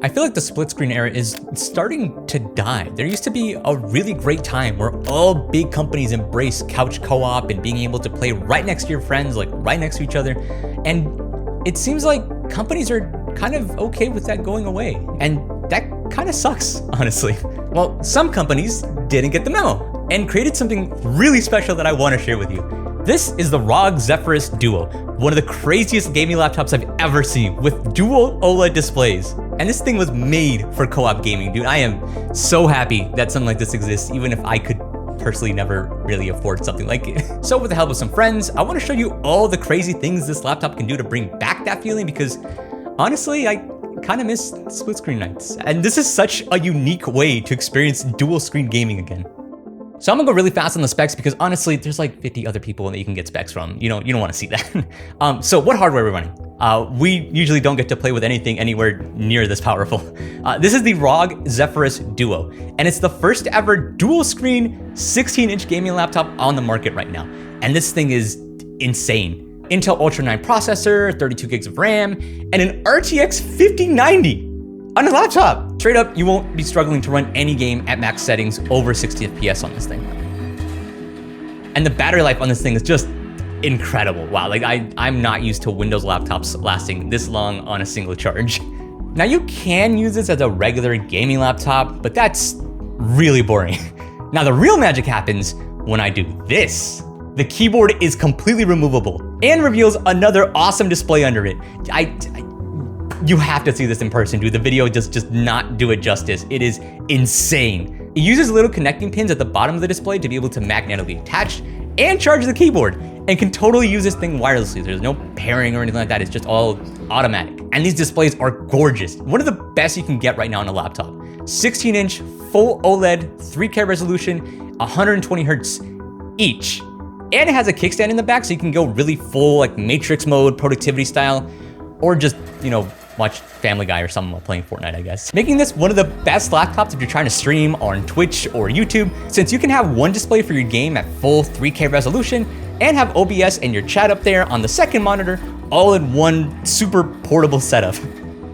I feel like the split screen era is starting to die. There used to be a really great time where all big companies embrace couch co-op and being able to play right next to your friends, like right next to each other. And it seems like companies are kind of okay with that going away. And that kind of sucks, honestly. Well, some companies didn't get the memo and created something really special that I want to share with you. This is the ROG Zephyrus Duo, one of the craziest gaming laptops I've ever seen with dual OLED displays. And this thing was made for co-op gaming, dude. I am so happy that something like this exists, even if I could personally never really afford something like it. So with the help of some friends, I want to show you all the crazy things this laptop can do to bring back that feeling, because honestly, I kind of miss split screen nights. And this is such a unique way to experience dual screen gaming again. So I'm gonna go really fast on the specs because honestly, there's like 50 other people that you can get specs from. You don't want to see that. So what hardware are we running? We usually don't get to play with anything anywhere near this powerful. This is the ROG Zephyrus Duo, and it's the first ever dual screen 16-inch gaming laptop on the market right now. And this thing is insane. Intel Ultra 9 processor, 32 gigs of RAM, and an RTX 5090 on a laptop. Straight up, you won't be struggling to run any game at max settings over 60 FPS on this thing. And the battery life on this thing is just incredible. Wow, like I'm not used to Windows laptops lasting this long on a single charge. Now you can use this as a regular gaming laptop, but that's really boring. Now the real magic happens when I do this. The keyboard is completely removable and reveals another awesome display under it. You have to see this in person, dude. The video does not do it justice. It is insane. It uses little connecting pins at the bottom of the display to be able to magnetically attach and charge the keyboard, and can totally use this thing wirelessly. There's no pairing or anything like that. It's just all automatic. And these displays are gorgeous. One of the best you can get right now on a laptop. 16-inch full OLED, 3K resolution, 120 hertz each. And it has a kickstand in the back, so you can go really full like Matrix mode, productivity style, or just, watch Family Guy or something while playing Fortnite, I guess. Making this one of the best laptops if you're trying to stream on Twitch or YouTube, since you can have one display for your game at full 3K resolution and have OBS and your chat up there on the second monitor, all in one super portable setup.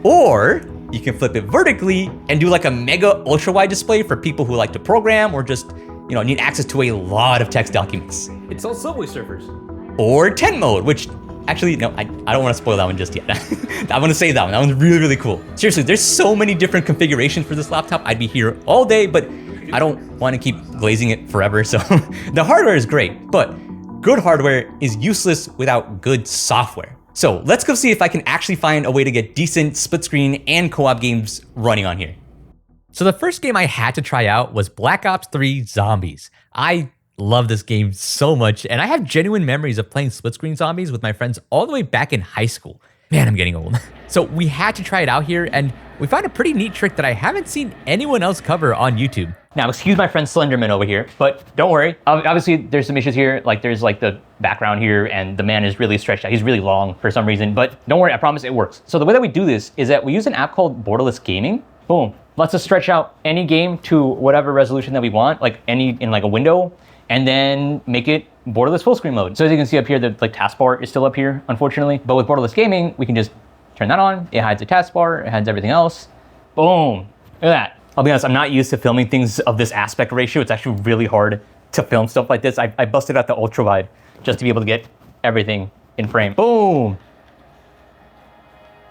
Or you can flip it vertically and do like a mega ultra wide display for people who like to program or just, need access to a lot of text documents. It's all Subway Surfers. Or tent mode, which actually, no, I don't want to spoil that one just yet. I want to save that one. That one's really, really cool. Seriously, there's so many different configurations for this laptop. I'd be here all day, but I don't want to keep glazing it forever. So the hardware is great, but good hardware is useless without good software. So let's go see if I can actually find a way to get decent split screen and co-op games running on here. So the first game I had to try out was Black Ops 3 Zombies. I love this game so much, and I have genuine memories of playing split screen zombies with my friends all the way back in high school. Man, I'm getting old. So we had to try it out here, and we found a pretty neat trick that I haven't seen anyone else cover on YouTube. Now, excuse my friend Slenderman over here, but don't worry. Obviously, there's some issues here. Like there's like the background here, and the man is really stretched out. He's really long for some reason, but don't worry, I promise it works. So the way that we do this is that we use an app called Borderless Gaming. Boom, lets us stretch out any game to whatever resolution that we want, like in like a window, and then make it borderless full screen mode. So as you can see up here, the taskbar is still up here, unfortunately. But with borderless gaming, we can just turn that on. It hides the taskbar, it hides everything else. Boom, look at that. I'll be honest, I'm not used to filming things of this aspect ratio. It's actually really hard to film stuff like this. I busted out the ultra wide just to be able to get everything in frame. Boom,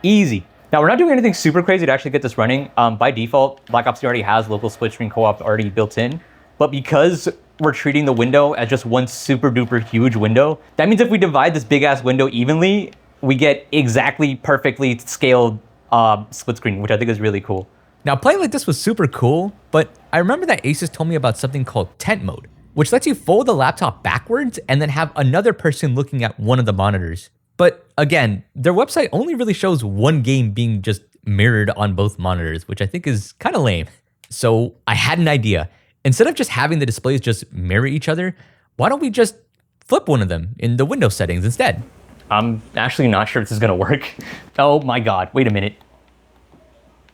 easy. Now we're not doing anything super crazy to actually get this running. By default, Black Ops 3 already has local split screen co-op already built in. But because we're treating the window as just one super duper huge window, that means if we divide this big ass window evenly, we get exactly perfectly scaled split screen, which I think is really cool. Now playing like this was super cool, but I remember that Asus told me about something called tent mode, which lets you fold the laptop backwards and then have another person looking at one of the monitors. But again, their website only really shows one game being just mirrored on both monitors, which I think is kind of lame. So I had an idea. Instead of just having the displays just mirror each other, why don't we just flip one of them in the window settings instead? I'm actually not sure if this is gonna work. Oh my God, wait a minute.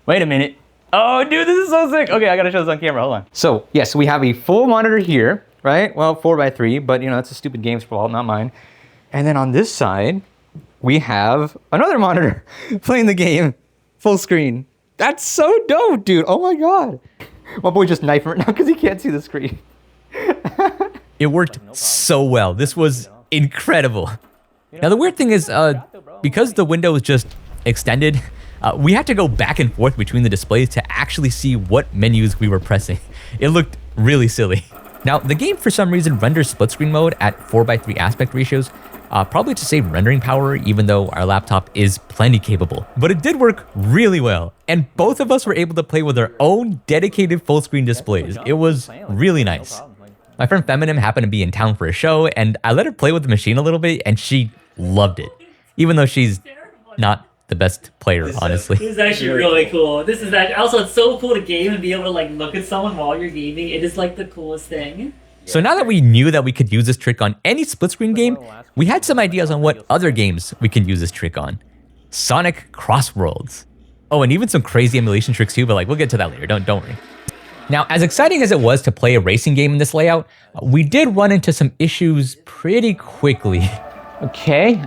Wait a minute. Oh dude, this is so sick. Okay, I gotta show this on camera, hold on. So yes, we have a full monitor here, right? Well, 4x3, but that's a stupid game's fault, not mine. And then on this side, we have another monitor playing the game full screen. That's so dope, dude. Oh my god. My boy just knifing right now because he can't see the screen. It worked so well. This was incredible. Now the weird thing is, because the window was just extended, we had to go back and forth between the displays to actually see what menus we were pressing. It looked really silly. Now the game for some reason renders split screen mode at 4:3 aspect ratios, probably to save rendering power even though our laptop is plenty capable. But it did work really well, and both of us were able to play with our own dedicated full screen displays. It was really nice. My friend Feminem happened to be in town for a show, and I let her play with the machine a little bit, and she loved it, even though she's not the best player, honestly. This is actually really cool. This is actually, also, it's so cool to game and be able to like look at someone while you're gaming. It is like the coolest thing. So now that we knew that we could use this trick on any split screen game, we had some ideas on what other games we can use this trick on. Sonic Crossworlds. Oh, and even some crazy emulation tricks too, but like we'll get to that later, don't worry. Now, as exciting as it was to play a racing game in this layout, we did run into some issues pretty quickly. Okay,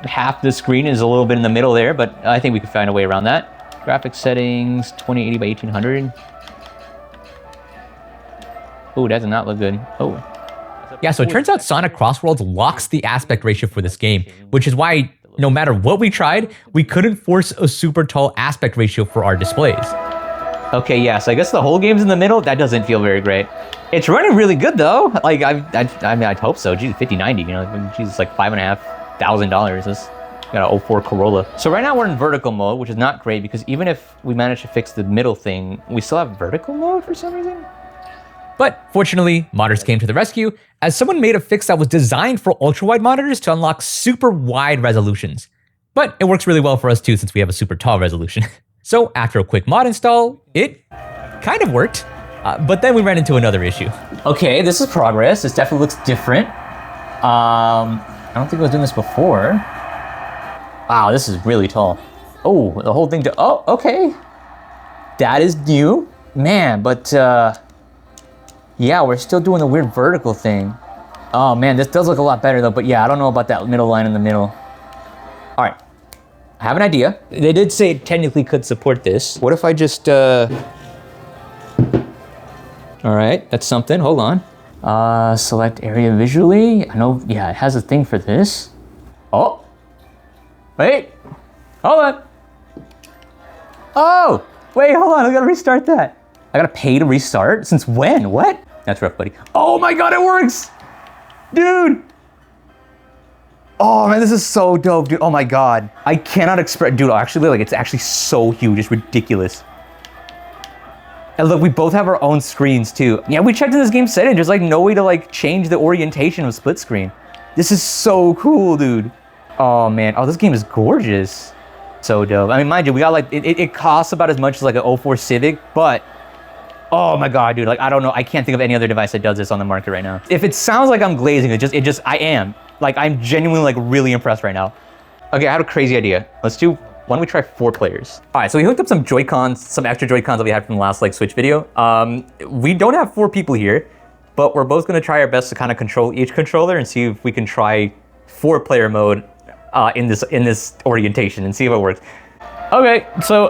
half the screen is a little bit in the middle there, but I think we could find a way around that. Graphics settings, 2080 by 1800. Oh, that does not look good. Oh. Yeah, so it turns out Sonic Crossworlds locks the aspect ratio for this game, which is why no matter what we tried, we couldn't force a super tall aspect ratio for our displays. Okay, yeah, so I guess the whole game's in the middle. That doesn't feel very great. It's running really good though. Like I mean, I'd hope so. Geez, 5090, you know, geez, like $5,500. This got an 04 Corolla. So right now we're in vertical mode, which is not great because even if we manage to fix the middle thing, we still have vertical mode for some reason. But fortunately, modders came to the rescue as someone made a fix that was designed for ultra-wide monitors to unlock super wide resolutions. But it works really well for us too since we have a super tall resolution. So after a quick mod install, it kind of worked, but then we ran into another issue. Okay, this is progress. This definitely looks different. I don't think I was doing this before. Wow, this is really tall. Oh, the whole thing oh, okay. That is new. Man, but yeah, we're still doing the weird vertical thing. Oh man, this does look a lot better though, but yeah, I don't know about that middle line in the middle. All right. I have an idea. They did say it technically could support this. What if I just, all right, that's something, hold on. Select area visually. I know, yeah, it has a thing for this. Oh, wait, hold on. Oh, wait, hold on, I gotta restart that. I gotta pay to restart? Since when, what? That's rough, buddy. Oh my God, it works, dude. Oh man, this is so dope, dude. Oh my God. I cannot express, dude, actually, like, it's actually so huge, it's ridiculous. And look, we both have our own screens too. Yeah, we checked in this game setting, there's like no way to like change the orientation of split screen. This is so cool, dude. Oh man, oh, this game is gorgeous. So dope. I mean, mind you, we got like, it costs about as much as like an 04 Civic, but oh my God, dude, like, I don't know, I can't think of any other device that does this on the market right now. If it sounds like I'm glazing, I am. Like, I'm genuinely, like, really impressed right now. Okay, I had a crazy idea. Why don't we try 4 players? All right, so we hooked up some Joy-Cons, some extra Joy-Cons that we had from the last, like, Switch video. We don't have 4 people here, but we're both gonna try our best to kind of control each controller and see if we can try 4-player mode in this orientation and see if it works. Okay, so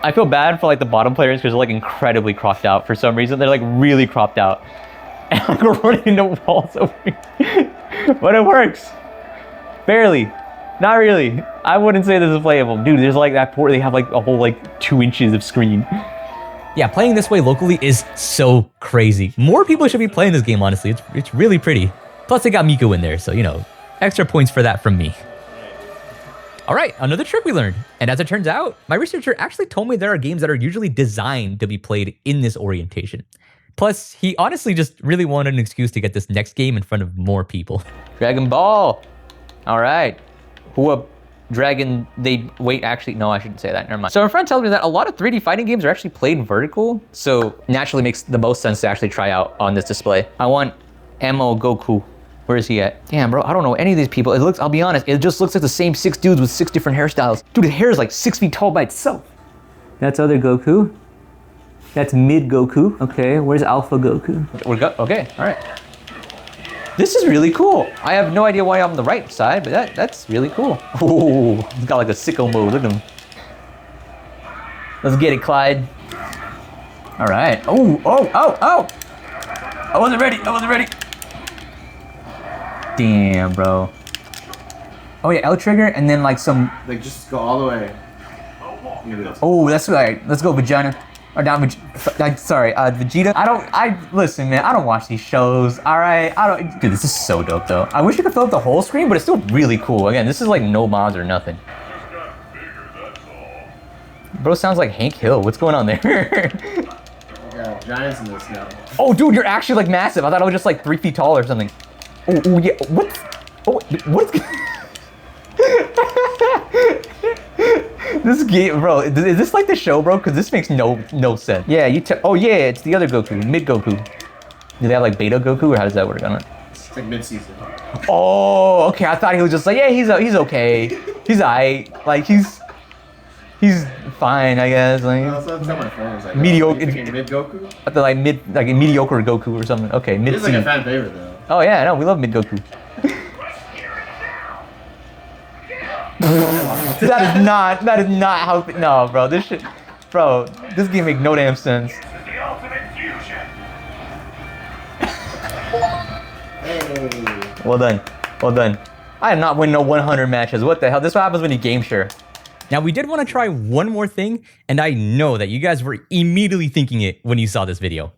I feel bad for, like, the bottom players because they're, like, incredibly cropped out for some reason. They're, like, really cropped out. And like, we're running into walls over here. But it works. Barely. Not really. I wouldn't say this is playable. Dude, there's like that port, they have like a whole like 2 inches of screen. Yeah, playing this way locally is so crazy. More people should be playing this game, honestly. It's really pretty. Plus they got Miku in there, so you know, extra points for that from me. All right, another trick we learned. And as it turns out, my researcher actually told me there are games that are usually designed to be played in this orientation. Plus, he honestly just really wanted an excuse to get this next game in front of more people. Dragon Ball. All right. Wait, actually, no, I shouldn't say that. Never mind. So my friend tells me that a lot of 3D fighting games are actually played vertical. So naturally makes the most sense to actually try out on this display. I want Emo Goku. Where is he at? Damn, bro, I don't know any of these people. It looks, I'll be honest, it just looks like the same 6 dudes with 6 different hairstyles. Dude, his hair is like 6 feet tall by itself. That's other Goku. That's mid Goku. Okay, where's Alpha Goku? Okay, all right. This is really cool. I have no idea why I'm on the right side, but that's really cool. Ooh, he's got like a sicko mode, look at him. Let's get it, Clyde. All right. Oh. I wasn't ready. Damn, bro. Oh yeah, L trigger and then like some. Like just go all the way. Oh, that's right. Let's go, vagina. Or down, sorry, Vegeta. Listen, man, I don't watch these shows, all right? Dude, this is so dope, though. I wish you could fill up the whole screen, but it's still really cool. Again, this is like no mods or nothing. Bro sounds like Hank Hill. What's going on there? Yeah, giants in this now. Oh, dude, you're actually like massive. I thought I was just like 3 feet tall or something. Oh, yeah, what? Oh, what's... This game, bro, is this like the show, bro? Because this makes no sense. Yeah, oh yeah, it's the other Goku, mid Goku. Do they have like beta Goku, or how does that work on it? It's like mid-season. Oh, okay. I thought he was just like, yeah, he's okay, he's alright, like he's fine, I guess. Like That's what my friend was like. mediocre. Mid Goku. I thought like mediocre Goku or something. Okay, mid. He's like a fan favorite though. Oh yeah, no, we love mid Goku. That is not how. No, bro, this shit, bro, this game make no damn sense. Hey. Well done. I am not winning no 100 matches. What the hell? This is what happens when you game share. Now, we did want to try one more thing, and I know that you guys were immediately thinking it when you saw this video.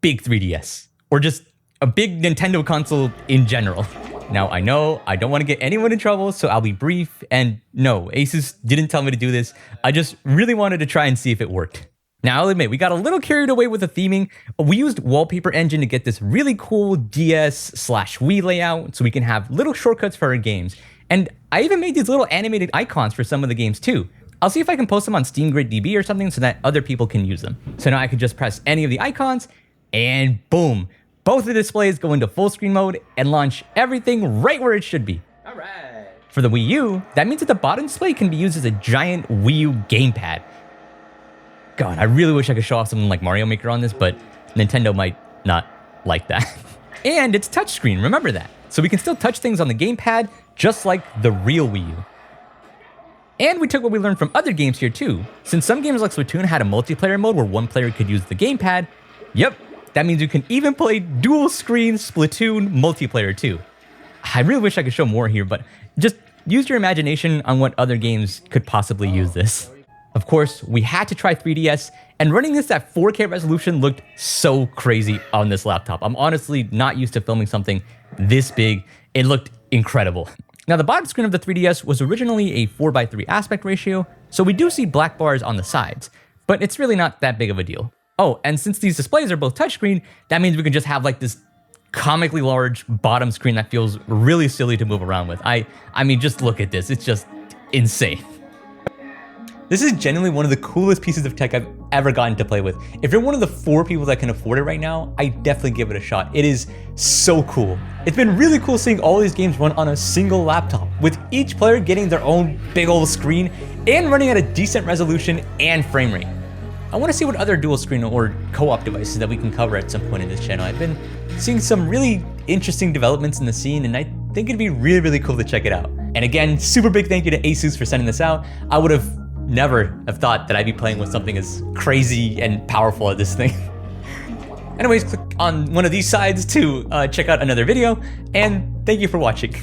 Big 3DS, or just a big Nintendo console in general. Now, I know I don't want to get anyone in trouble, so I'll be brief, and no, Asus didn't tell me to do this. I just really wanted to try and see if it worked. Now, I'll admit, we got a little carried away with the theming. We used Wallpaper Engine to get this really cool DS/Wii layout, so we can have little shortcuts for our games. And I even made these little animated icons for some of the games too. I'll see if I can post them on Steam Grid DB or something so that other people can use them. So now I can just press any of the icons, and boom. Both the displays go into full screen mode and launch everything right where it should be. All right. For the Wii U, that means that the bottom display can be used as a giant Wii U gamepad. God, I really wish I could show off something like Mario Maker on this, but Nintendo might not like that. And it's touchscreen, remember that. So we can still touch things on the gamepad, just like the real Wii U. And we took what we learned from other games here too. Since some games like Splatoon had a multiplayer mode where one player could use the gamepad, yep, that means you can even play dual screen Splatoon multiplayer too. I really wish I could show more here, but just use your imagination on what other games could possibly use this. Of course, we had to try 3DS, and running this at 4K resolution looked so crazy on this laptop. I'm honestly not used to filming something this big. It looked incredible. Now, the bottom screen of the 3DS was originally a 4:3 aspect ratio, so we do see black bars on the sides, but it's really not that big of a deal. Oh, and since these displays are both touchscreen, that means we can just have like this comically large bottom screen that feels really silly to move around with. I mean, just look at this. It's just insane. This is genuinely one of the coolest pieces of tech I've ever gotten to play with. If you're one of the 4 people that can afford it right now, I definitely give it a shot. It is so cool. It's been really cool seeing all these games run on a single laptop, with each player getting their own big old screen and running at a decent resolution and frame rate. I want to see what other dual screen or co-op devices that we can cover at some point in this channel. I've been seeing some really interesting developments in the scene, and I think it'd be really, really cool to check it out. And again, super big thank you to Asus for sending this out. I would have never have thought that I'd be playing with something as crazy and powerful as this thing. Anyways, click on one of these sides to check out another video, and thank you for watching.